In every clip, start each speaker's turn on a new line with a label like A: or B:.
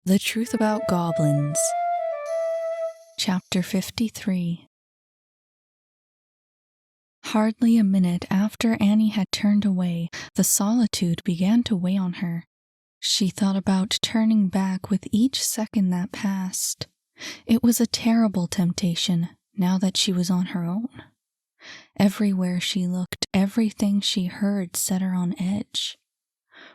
A: The Truth About Goblins. Chapter 53. Hardly a minute after Annie had turned away, the solitude began to weigh on her. She thought about turning back with each second that passed. It was a terrible temptation, now that she was on her own. Everywhere she looked, everything she heard set her on edge.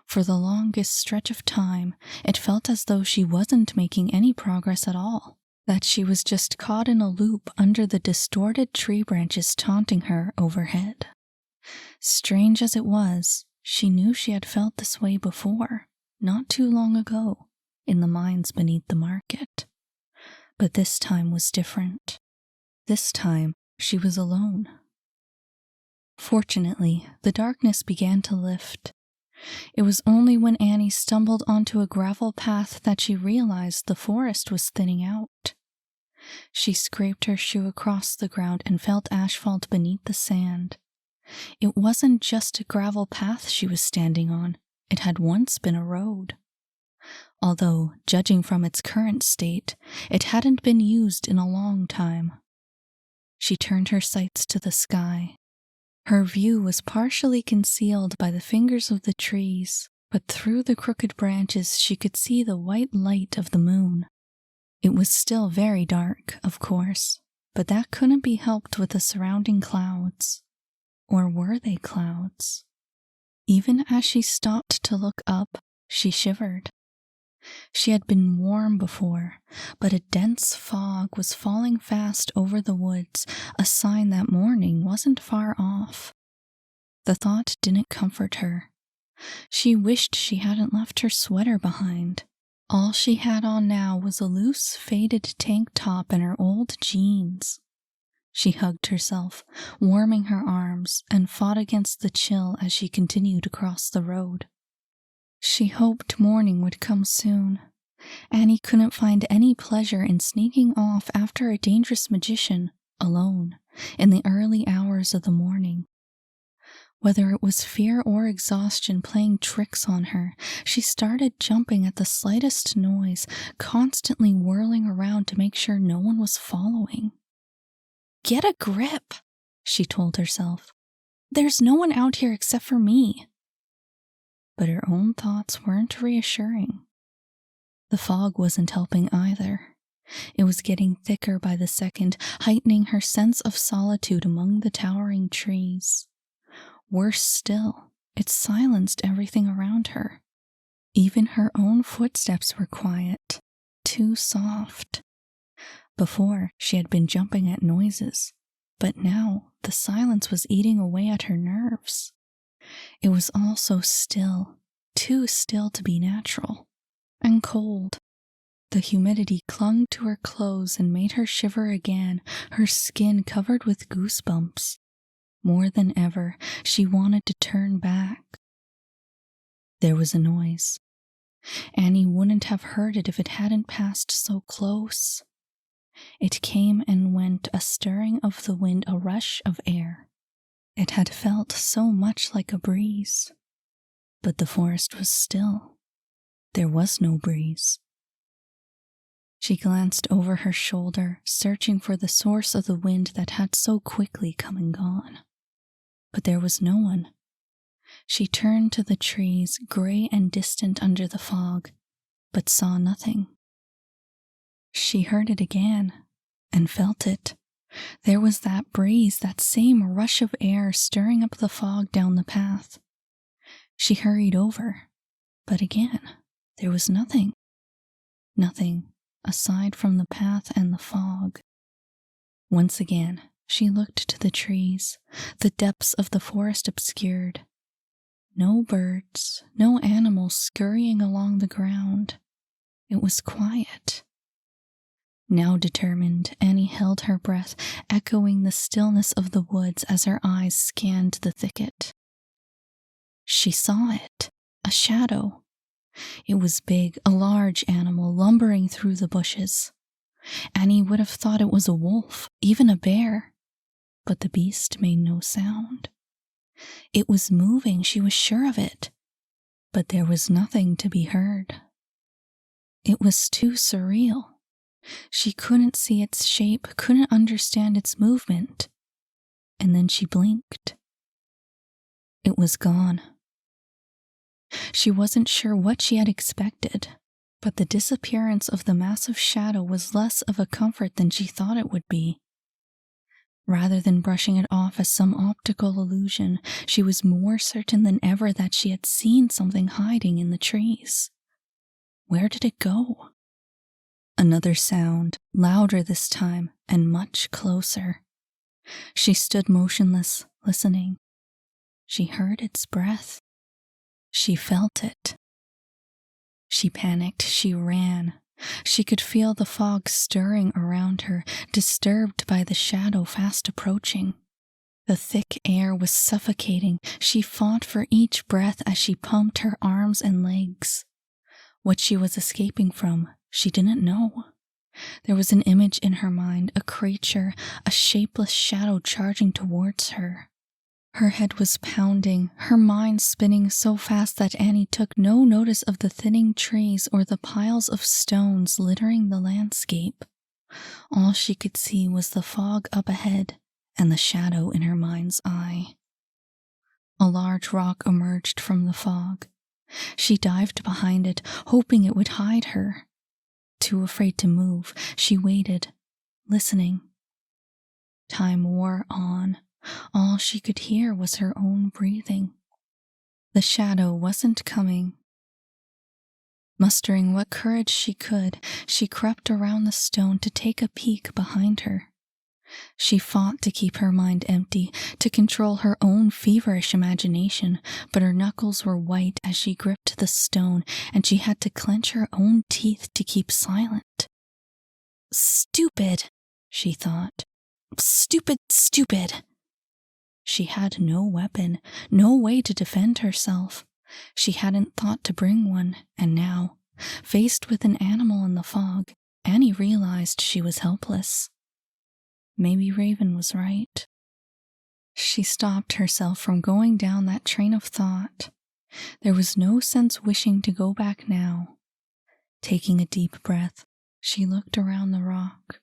A: For the longest stretch of time, it felt as though she wasn't making any progress at all, that she was just caught in a loop under the distorted tree branches taunting her overhead. Strange as it was, she knew she had felt this way before, not too long ago, in the mines beneath the market. But this time was different. This time, she was alone. Fortunately, the darkness began to lift. It was only when Annie stumbled onto a gravel path that she realized the forest was thinning out. She scraped her shoe across the ground and felt asphalt beneath the sand. It wasn't just a gravel path she was standing on, it had once been a road. Although, judging from its current state, it hadn't been used in a long time. She turned her sights to the sky. Her view was partially concealed by the fingers of the trees, but through the crooked branches she could see the white light of the moon. It was still very dark, of course, but that couldn't be helped with the surrounding clouds. Or were they clouds? Even as she stopped to look up, she shivered. She had been warm before, but a dense fog was falling fast over the woods, a sign that morning wasn't far off. The thought didn't comfort her. She wished she hadn't left her sweater behind. All she had on now was a loose, faded tank top and her old jeans. She hugged herself, warming her arms, and fought against the chill as she continued across the road. She hoped morning would come soon. Annie couldn't find any pleasure in sneaking off after a dangerous magician, alone, in the early hours of the morning. Whether it was fear or exhaustion playing tricks on her, she started jumping at the slightest noise, constantly whirling around to make sure no one was following. "Get a grip," she told herself. "There's no one out here except for me." But her own thoughts weren't reassuring. The fog wasn't helping either. It was getting thicker by the second, heightening her sense of solitude among the towering trees. Worse still, it silenced everything around her. Even her own footsteps were quiet, too soft. Before, she had been jumping at noises, but now the silence was eating away at her nerves. It was all so still, too still to be natural, and cold. The humidity clung to her clothes and made her shiver again, her skin covered with goosebumps. More than ever, she wanted to turn back. There was a noise. Annie wouldn't have heard it if it hadn't passed so close. It came and went, a stirring of the wind, a rush of air. It had felt so much like a breeze. But the forest was still. There was no breeze. She glanced over her shoulder, searching for the source of the wind that had so quickly come and gone. But there was no one. She turned to the trees, gray and distant under the fog, but saw nothing. She heard it again, and felt it. There was that breeze, that same rush of air stirring up the fog down the path. She hurried over, but again, there was nothing. Nothing aside from the path and the fog. Once again, she looked to the trees, the depths of the forest obscured. No birds, no animals scurrying along the ground. It was quiet. Now determined, Annie held her breath, echoing the stillness of the woods as her eyes scanned the thicket. She saw it, a shadow. It was big, a large animal lumbering through the bushes. Annie would have thought it was a wolf, even a bear, but the beast made no sound. It was moving, she was sure of it, but there was nothing to be heard. It was too surreal. She couldn't see its shape, couldn't understand its movement. And then she blinked. It was gone. She wasn't sure what she had expected, but the disappearance of the massive shadow was less of a comfort than she thought it would be. Rather than brushing it off as some optical illusion, she was more certain than ever that she had seen something hiding in the trees. Where did it go? Another sound, louder this time, and much closer. She stood motionless, listening. She heard its breath. She felt it. She panicked, she ran. She could feel the fog stirring around her, disturbed by the shadow fast approaching. The thick air was suffocating. She fought for each breath as she pumped her arms and legs. What she was escaping from, she didn't know. There was an image in her mind, a creature, a shapeless shadow charging towards her. Her head was pounding, her mind spinning so fast that Annie took no notice of the thinning trees or the piles of stones littering the landscape. All she could see was the fog up ahead and the shadow in her mind's eye. A large rock emerged from the fog. She dived behind it, hoping it would hide her. Too afraid to move, she waited, listening. Time wore on. All she could hear was her own breathing. The shadow wasn't coming. Mustering what courage she could, she crept around the stone to take a peek behind her. She fought to keep her mind empty, to control her own feverish imagination, but her knuckles were white as she gripped the stone, and she had to clench her own teeth to keep silent. Stupid, she thought. Stupid, stupid. She had no weapon, no way to defend herself. She hadn't thought to bring one, and now, faced with an animal in the fog, Annie realized she was helpless. Maybe Raven was right. She stopped herself from going down that train of thought. There was no sense wishing to go back now. Taking a deep breath, she looked around the rock.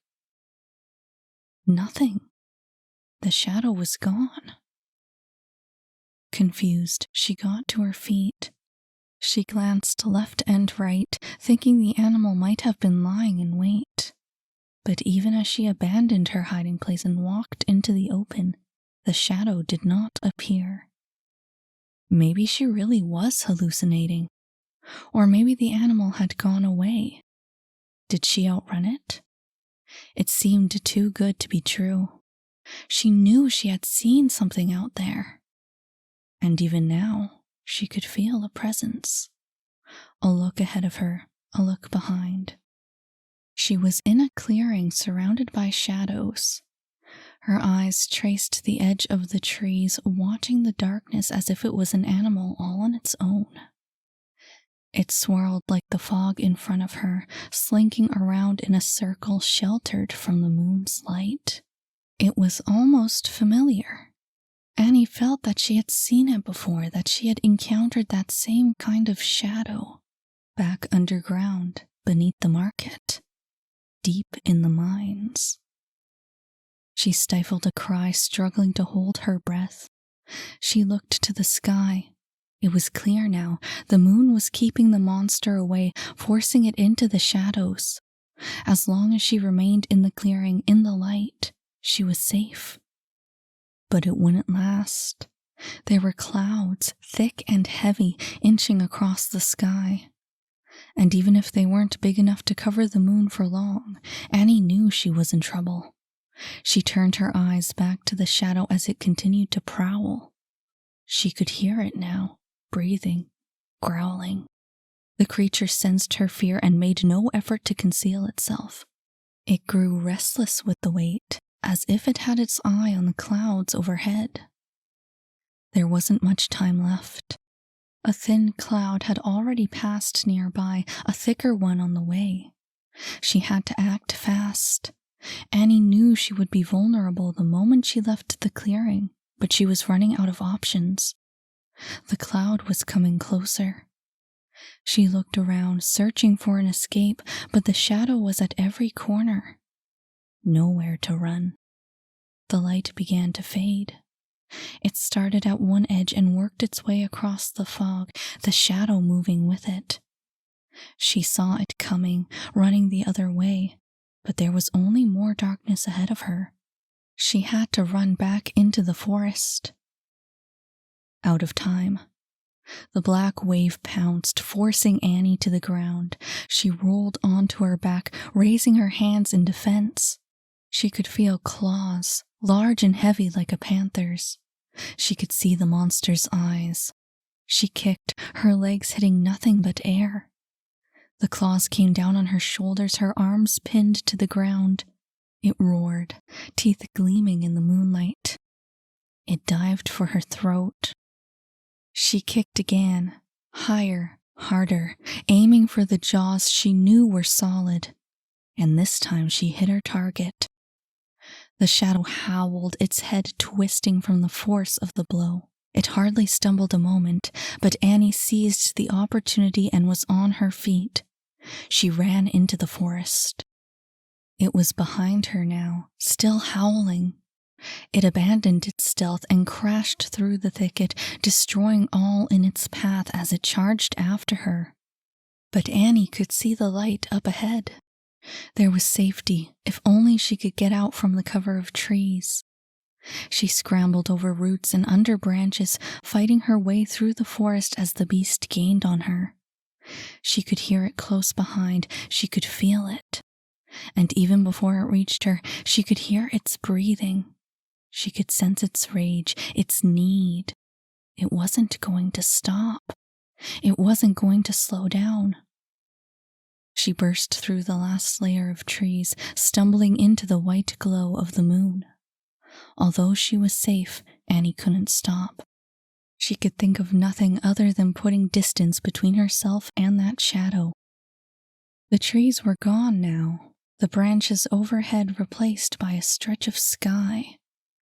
A: Nothing. The shadow was gone. Confused, she got to her feet. She glanced left and right, thinking the animal might have been lying in wait. But even as she abandoned her hiding place and walked into the open, the shadow did not appear. Maybe she really was hallucinating. Or maybe the animal had gone away. Did she outrun it? It seemed too good to be true. She knew she had seen something out there. And even now, she could feel a presence. A look ahead of her, a look behind. She was in a clearing surrounded by shadows. Her eyes traced the edge of the trees, watching the darkness as if it was an animal all on its own. It swirled like the fog in front of her, slinking around in a circle sheltered from the moon's light. It was almost familiar. Annie felt that she had seen it before, that she had encountered that same kind of shadow, back underground, beneath the market, deep in the mines. She stifled a cry, struggling to hold her breath. She looked to the sky. It was clear now. The moon was keeping the monster away, forcing it into the shadows. As long as she remained in the clearing, in the light, she was safe. But it wouldn't last. There were clouds, thick and heavy, inching across the sky. And even if they weren't big enough to cover the moon for long, Annie knew she was in trouble. She turned her eyes back to the shadow as it continued to prowl. She could hear it now, breathing, growling. The creature sensed her fear and made no effort to conceal itself. It grew restless with the weight, as if it had its eye on the clouds overhead. There wasn't much time left. A thin cloud had already passed nearby, a thicker one on the way. She had to act fast. Annie knew she would be vulnerable the moment she left the clearing, but she was running out of options. The cloud was coming closer. She looked around, searching for an escape, but the shadow was at every corner. Nowhere to run. The light began to fade. It started at one edge and worked its way across the fog, the shadow moving with it. She saw it coming, running the other way, but there was only more darkness ahead of her. She had to run back into the forest. Out of time. The black wave pounced, forcing Annie to the ground. She rolled onto her back, raising her hands in defense. She could feel claws, large and heavy like a panther's. She could see the monster's eyes. She kicked, her legs hitting nothing but air. The claws came down on her shoulders, her arms pinned to the ground. It roared, teeth gleaming in the moonlight. It dived for her throat. She kicked again, higher, harder, aiming for the jaws she knew were solid. And this time she hit her target. The shadow howled, its head twisting from the force of the blow. It hardly stumbled a moment, but Annie seized the opportunity and was on her feet. She ran into the forest. It was behind her now, still howling. It abandoned its stealth and crashed through the thicket, destroying all in its path as it charged after her. But Annie could see the light up ahead. There was safety, if only she could get out from the cover of trees. She scrambled over roots and under branches, fighting her way through the forest as the beast gained on her. She could hear it close behind, she could feel it. And even before it reached her, she could hear its breathing. She could sense its rage, its need. It wasn't going to stop. It wasn't going to slow down. She burst through the last layer of trees, stumbling into the white glow of the moon. Although she was safe, Annie couldn't stop. She could think of nothing other than putting distance between herself and that shadow. The trees were gone now, the branches overhead replaced by a stretch of sky.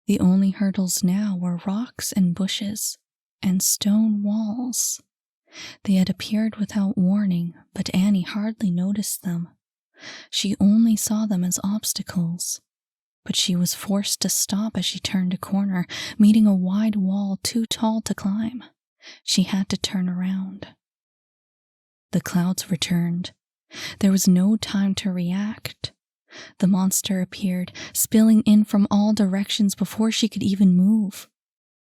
A: The only hurdles now were rocks and bushes, and stone walls. They had appeared without warning, but Annie hardly noticed them. She only saw them as obstacles. But she was forced to stop as she turned a corner, meeting a wide wall too tall to climb. She had to turn around. The clouds returned. There was no time to react. The monster appeared, spilling in from all directions before she could even move.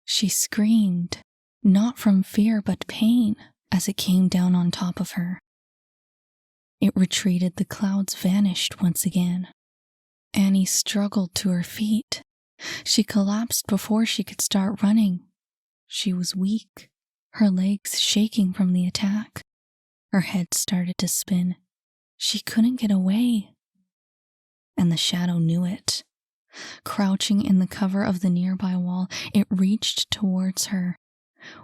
A: She screamed, not from fear but pain, as it came down on top of her. It retreated, the clouds vanished once again. Annie struggled to her feet. She collapsed before she could start running. She was weak, her legs shaking from the attack. Her head started to spin. She couldn't get away. And the shadow knew it. Crouching in the cover of the nearby wall, it reached towards her.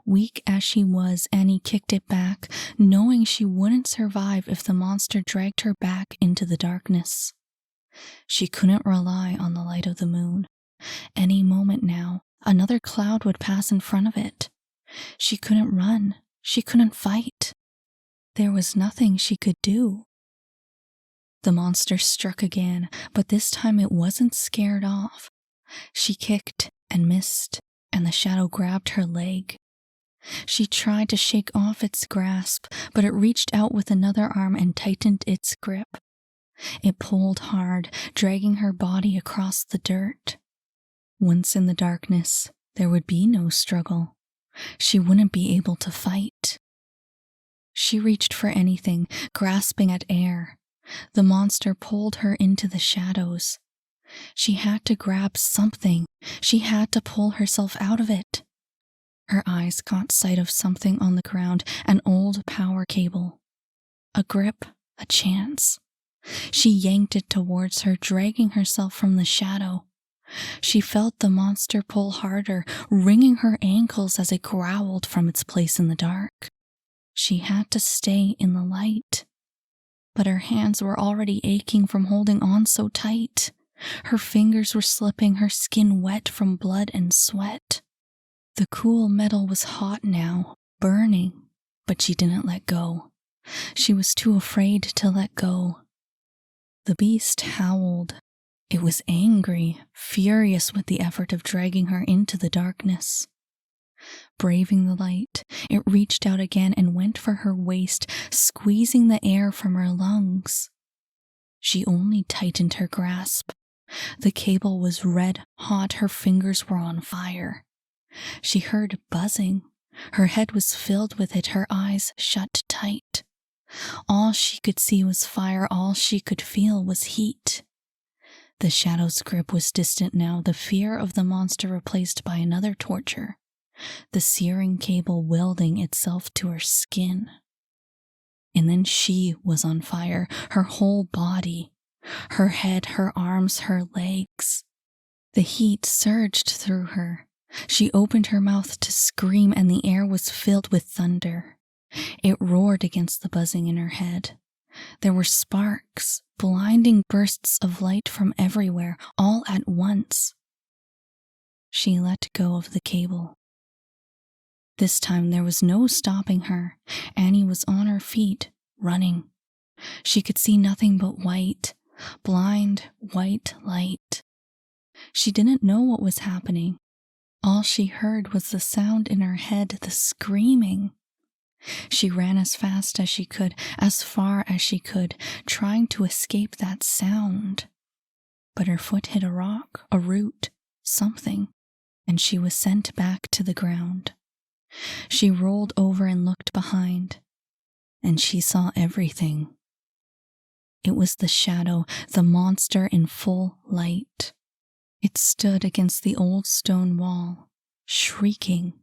A: Weak as she was, Annie kicked it back, knowing she wouldn't survive if the monster dragged her back into the darkness. She couldn't rely on the light of the moon. Any moment now, another cloud would pass in front of it. She couldn't run. She couldn't fight. There was nothing she could do. The monster struck again, but this time it wasn't scared off. She kicked and missed, and the shadow grabbed her leg. She tried to shake off its grasp, but it reached out with another arm and tightened its grip. It pulled hard, dragging her body across the dirt. Once in the darkness, there would be no struggle. She wouldn't be able to fight. She reached for anything, grasping at air. The monster pulled her into the shadows. She had to grab something. She had to pull herself out of it. Her eyes caught sight of something on the ground, an old power cable. A grip, a chance. She yanked it towards her, dragging herself from the shadow. She felt the monster pull harder, wringing her ankles as it growled from its place in the dark. She had to stay in the light. But her hands were already aching from holding on so tight. Her fingers were slipping, her skin wet from blood and sweat. The cool metal was hot now, burning, but she didn't let go. She was too afraid to let go. The beast howled. It was angry, furious with the effort of dragging her into the darkness. Braving the light, it reached out again and went for her waist, squeezing the air from her lungs. She only tightened her grasp. The cable was red hot, her fingers were on fire. She heard buzzing. Her head was filled with it, her eyes shut tight. All she could see was fire, all she could feel was heat. The shadow's grip was distant now, the fear of the monster replaced by another torture, the searing cable welding itself to her skin. And then she was on fire, her whole body, her head, her arms, her legs. The heat surged through her. She opened her mouth to scream, and the air was filled with thunder. It roared against the buzzing in her head. There were sparks, blinding bursts of light from everywhere, all at once. She let go of the cable. This time there was no stopping her. Annie was on her feet, running. She could see nothing but white, blind white light. She didn't know what was happening. All she heard was the sound in her head, the screaming. She ran as fast as she could, as far as she could, trying to escape that sound. But her foot hit a rock, a root, something, and she was sent back to the ground. She rolled over and looked behind, and she saw everything. It was the shadow, the monster in full light. It stood against the old stone wall, shrieking.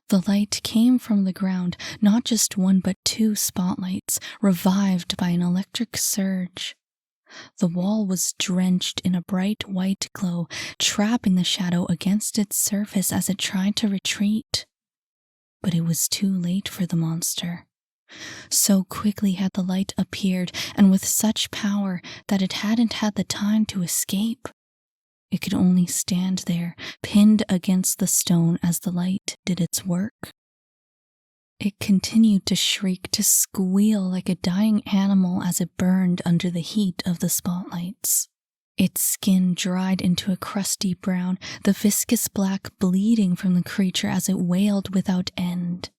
A: The light came from the ground, not just one but two spotlights, revived by an electric surge. The wall was drenched in a bright white glow, trapping the shadow against its surface as it tried to retreat. But it was too late for the monster. So quickly had the light appeared, and with such power that it hadn't had the time to escape. It could only stand there, pinned against the stone as the light did its work. It continued to shriek, to squeal like a dying animal as it burned under the heat of the spotlights. Its skin dried into a crusty brown, the viscous black bleeding from the creature as it wailed without end.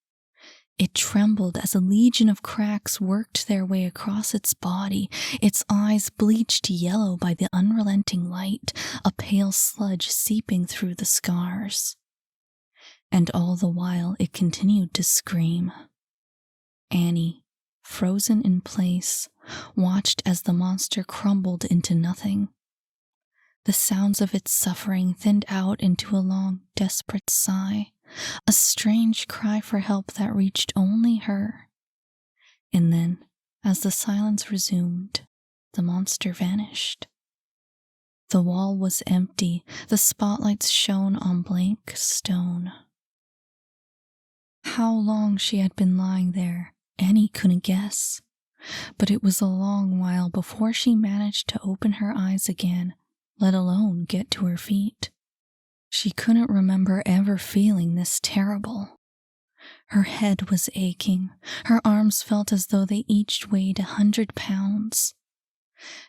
A: It trembled as a legion of cracks worked their way across its body, its eyes bleached yellow by the unrelenting light, a pale sludge seeping through the scars. And all the while it continued to scream. Annie, frozen in place, watched as the monster crumbled into nothing. The sounds of its suffering thinned out into a long, desperate sigh, a strange cry for help that reached only her. And then, as the silence resumed, the monster vanished. The wall was empty, the spotlights shone on blank stone. How long she had been lying there, Annie couldn't guess, but it was a long while before she managed to open her eyes again, let alone get to her feet. She couldn't remember ever feeling this terrible. Her head was aching. Her arms felt as though they each weighed 100 pounds.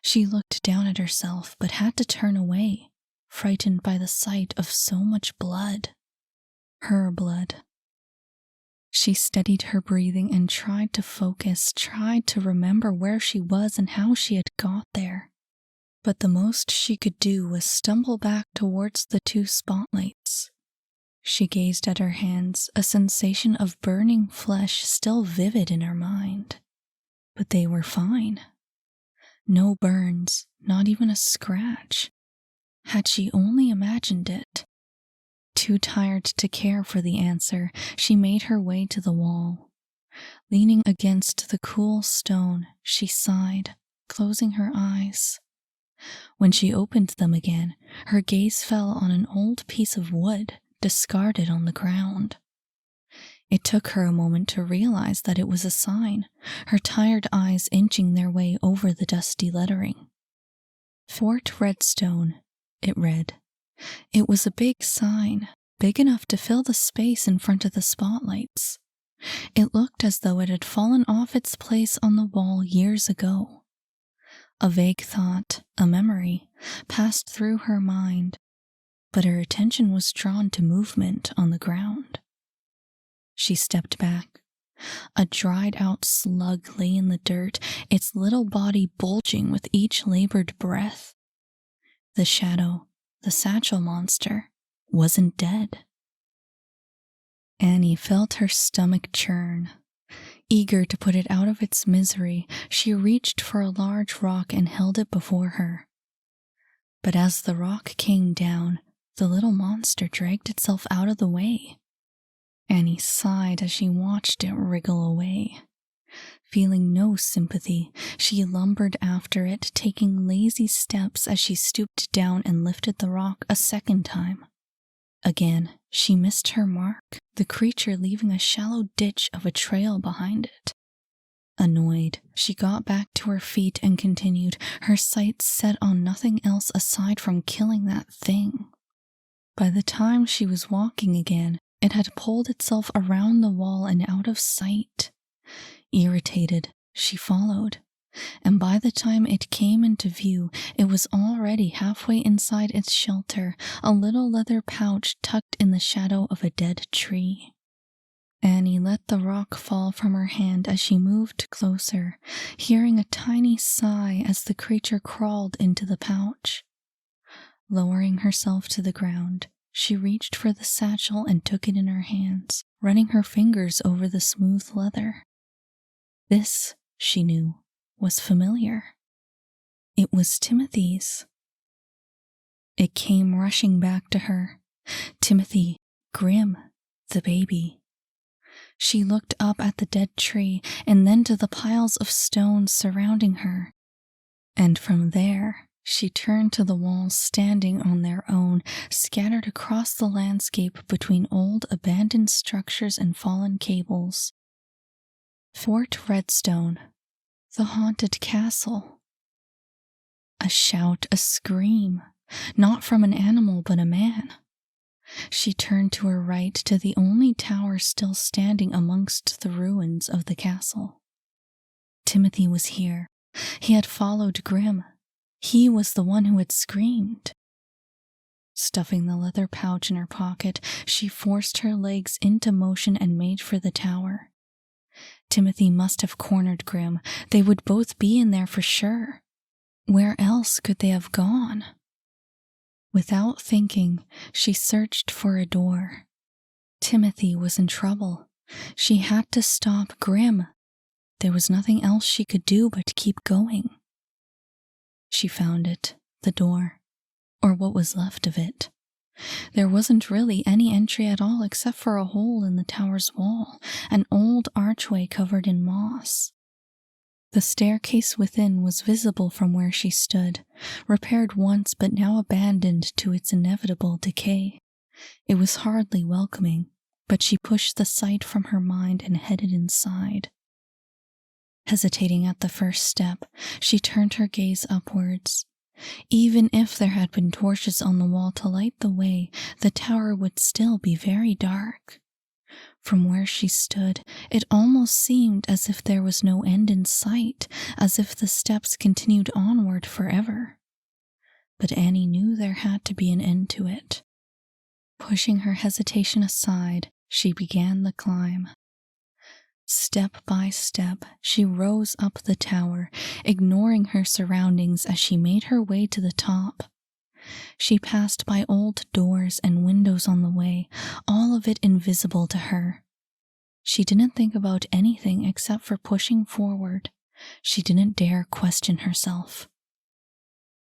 A: She looked down at herself, but had to turn away, frightened by the sight of so much blood. Her blood. She steadied her breathing and tried to focus, tried to remember where she was and how she had got there. But the most she could do was stumble back towards the two spotlights. She gazed at her hands, a sensation of burning flesh still vivid in her mind. But they were fine. No burns, not even a scratch. Had she only imagined it? Too tired to care for the answer, she made her way to the wall. Leaning against the cool stone, she sighed, closing her eyes. When she opened them again, her gaze fell on an old piece of wood discarded on the ground. It took her a moment to realize that it was a sign, her tired eyes inching their way over the dusty lettering. Fort Redstone, it read. It was a big sign, big enough to fill the space in front of the spotlights. It looked as though it had fallen off its place on the wall years ago. A vague thought, a memory, passed through her mind, but her attention was drawn to movement on the ground. She stepped back. A dried-out slug lay in the dirt, its little body bulging with each labored breath. The shadow, the satchel monster, wasn't dead. Annie felt her stomach churn. Eager to put it out of its misery, she reached for a large rock and held it before her. But as the rock came down, the little monster dragged itself out of the way. Annie sighed as she watched it wriggle away. Feeling no sympathy, she lumbered after it, taking lazy steps as she stooped down and lifted the rock a second time. Again, she missed her mark, the creature leaving a shallow ditch of a trail behind it. Annoyed, she got back to her feet and continued, her sights set on nothing else aside from killing that thing. By the time she was walking again, it had pulled itself around the wall and out of sight. Irritated, she followed, and by the time it came into view, it was already halfway inside its shelter, a little leather pouch tucked in the shadow of a dead tree. Annie let the rock fall from her hand as she moved closer, hearing a tiny sigh as the creature crawled into the pouch. Lowering herself to the ground, she reached for the satchel and took it in her hands, running her fingers over the smooth leather. This, she knew, was familiar. It was Timothy's. It came rushing back to her. Timothy, Grim, the baby. She looked up at the dead tree and then to the piles of stones surrounding her. And from there, she turned to the walls standing on their own, scattered across the landscape between old abandoned structures and fallen cables. Fort Redstone, the haunted castle. A shout, a scream, not from an animal but a man. She turned to her right to the only tower still standing amongst the ruins of the castle. Timothy was here. He had followed Grim. He was the one who had screamed. Stuffing the leather pouch in her pocket, she forced her legs into motion and made for the tower. Timothy must have cornered Grim. They would both be in there for sure. Where else could they have gone? Without thinking, she searched for a door. Timothy was in trouble. She had to stop Grim. There was nothing else she could do but keep going. She found it, the door, or what was left of it. There wasn't really any entry at all except for a hole in the tower's wall, an old archway covered in moss. The staircase within was visible from where she stood, repaired once but now abandoned to its inevitable decay. It was hardly welcoming, but she pushed the sight from her mind and headed inside. Hesitating at the first step, she turned her gaze upwards. Even if there had been torches on the wall to light the way, the tower would still be very dark. From where she stood, it almost seemed as if there was no end in sight, as if the steps continued onward forever. But Annie knew there had to be an end to it. Pushing her hesitation aside, she began the climb. Step by step, she rose up the tower, ignoring her surroundings as she made her way to the top. She passed by old doors and windows on the way, all of it invisible to her. She didn't think about anything except for pushing forward. She didn't dare question herself.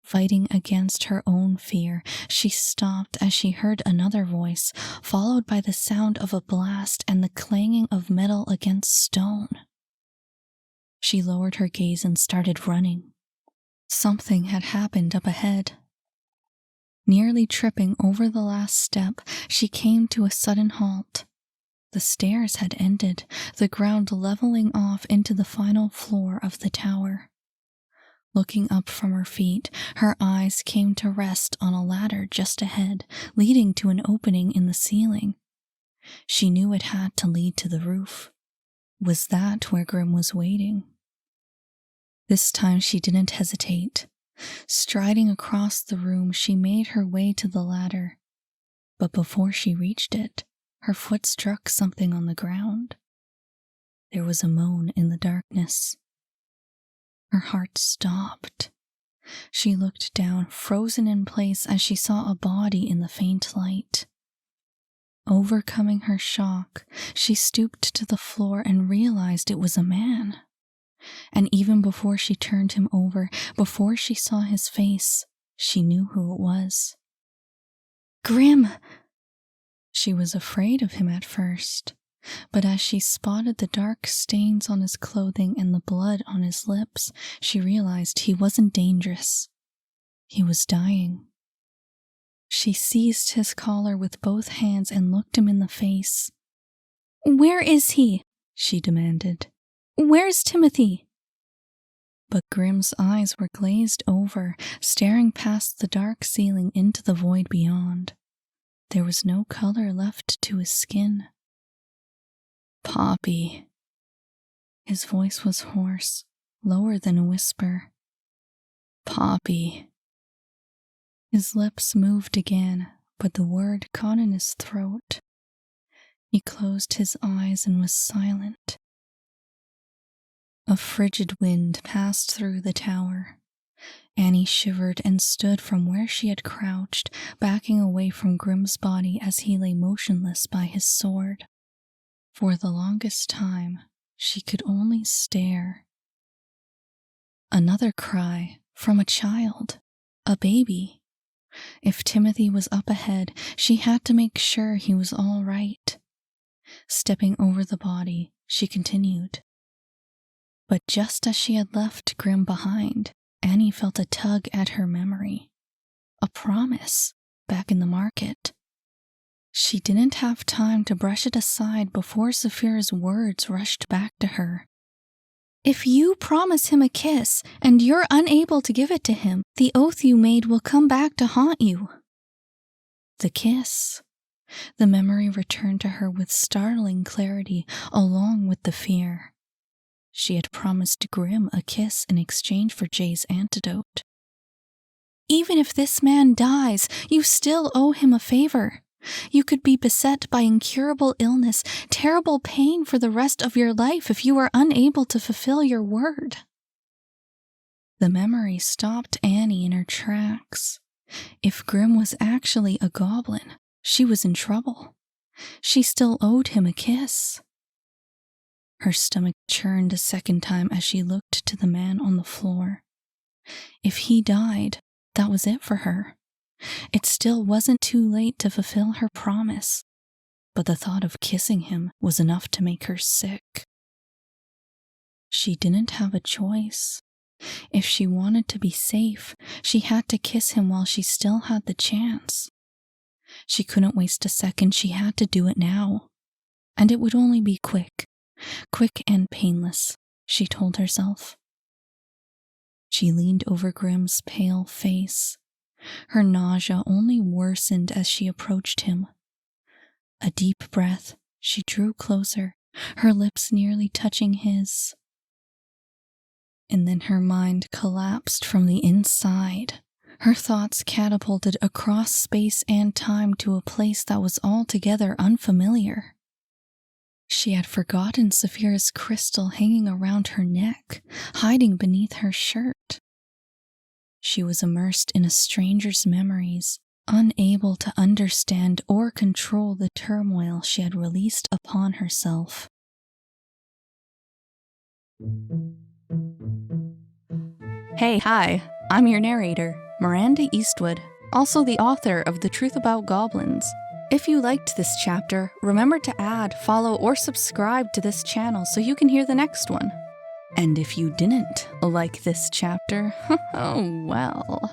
A: Fighting against her own fear, she stopped as she heard another voice, followed by the sound of a blast and the clanging of metal against stone. She lowered her gaze and started running. Something had happened up ahead. Nearly tripping over the last step, she came to a sudden halt. The stairs had ended, the ground leveling off into the final floor of the tower. Looking up from her feet, her eyes came to rest on a ladder just ahead, leading to an opening in the ceiling. She knew it had to lead to the roof. was that where Grim was waiting? This time she didn't hesitate. Striding across the room, she made her way to the ladder. But before she reached it, her foot struck something on the ground. There was a moan in the darkness. Her heart stopped. She looked down, frozen in place, as she saw a body in the faint light. Overcoming her shock, she stooped to the floor and realized it was a man. And even before she turned him over, before she saw his face, she knew who it was. Grim! She was afraid of him at first, but as she spotted the dark stains on his clothing and the blood on his lips, she realized he wasn't dangerous. He was dying. She seized his collar with both hands and looked him in the face. "Where is he?" she demanded. "Where's Timothy?" But Grim's eyes were glazed over, staring past the dark ceiling into the void beyond. There was no color left to his skin. "Poppy." His voice was hoarse, lower than a whisper. "Poppy." His lips moved again, but the word caught in his throat. He closed his eyes and was silent. A frigid wind passed through the tower. Annie shivered and stood from where she had crouched, backing away from Grim's body as he lay motionless by his sword. For the longest time, she could only stare. Another cry from a child, a baby. If Timothy was up ahead, she had to make sure he was all right. Stepping over the body, she continued. But just as she had left Grim behind, Annie felt a tug at her memory. A promise, back in the market. She didn't have time to brush it aside before Saphira's words rushed back to her. "If you promise him a kiss, and you're unable to give it to him, the oath you made will come back to haunt you." The kiss. The memory returned to her with startling clarity, along with the fear. She had promised Grim a kiss in exchange for Jay's antidote. "Even if this man dies, you still owe him a favor. You could be beset by incurable illness, terrible pain for the rest of your life if you are unable to fulfill your word." The memory stopped Annie in her tracks. If Grim was actually a goblin, she was in trouble. She still owed him a kiss. Her stomach churned a second time as she looked to the man on the floor. If he died, that was it for her. It still wasn't too late to fulfill her promise, but the thought of kissing him was enough to make her sick. She didn't have a choice. If she wanted to be safe, she had to kiss him while she still had the chance. She couldn't waste a second, she had to do it now. And it would only be quick and painless, she told herself. She leaned over Grim's pale face. Her nausea only worsened as she approached him. A deep breath, she drew closer, her lips nearly touching his. And then her mind collapsed from the inside. Her thoughts catapulted across space and time to a place that was altogether unfamiliar. She had forgotten Saphira's crystal hanging around her neck, hiding beneath her shirt. She was immersed in a stranger's memories, unable to understand or control the turmoil she had released upon herself. Hi, I'm your narrator, Miranda Eastwood, also the author of The Truth About Goblins. If you liked this chapter, remember to add, follow, or subscribe to this channel so you can hear the next one. And if you didn't like this chapter, oh well,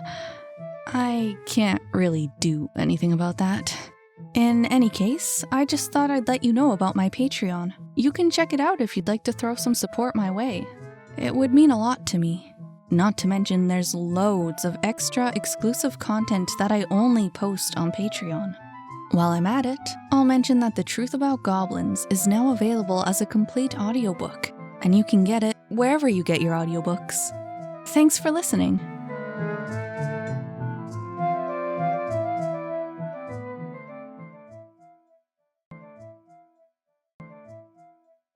A: I can't really do anything about that. In any case, I just thought I'd let you know about my Patreon. You can check it out if you'd like to throw some support my way. It would mean a lot to me. Not to mention there's loads of extra exclusive content that I only post on Patreon. While I'm at it, I'll mention that The Truth About Goblins is now available as a complete audiobook, and you can get it wherever you get your audiobooks. Thanks for listening.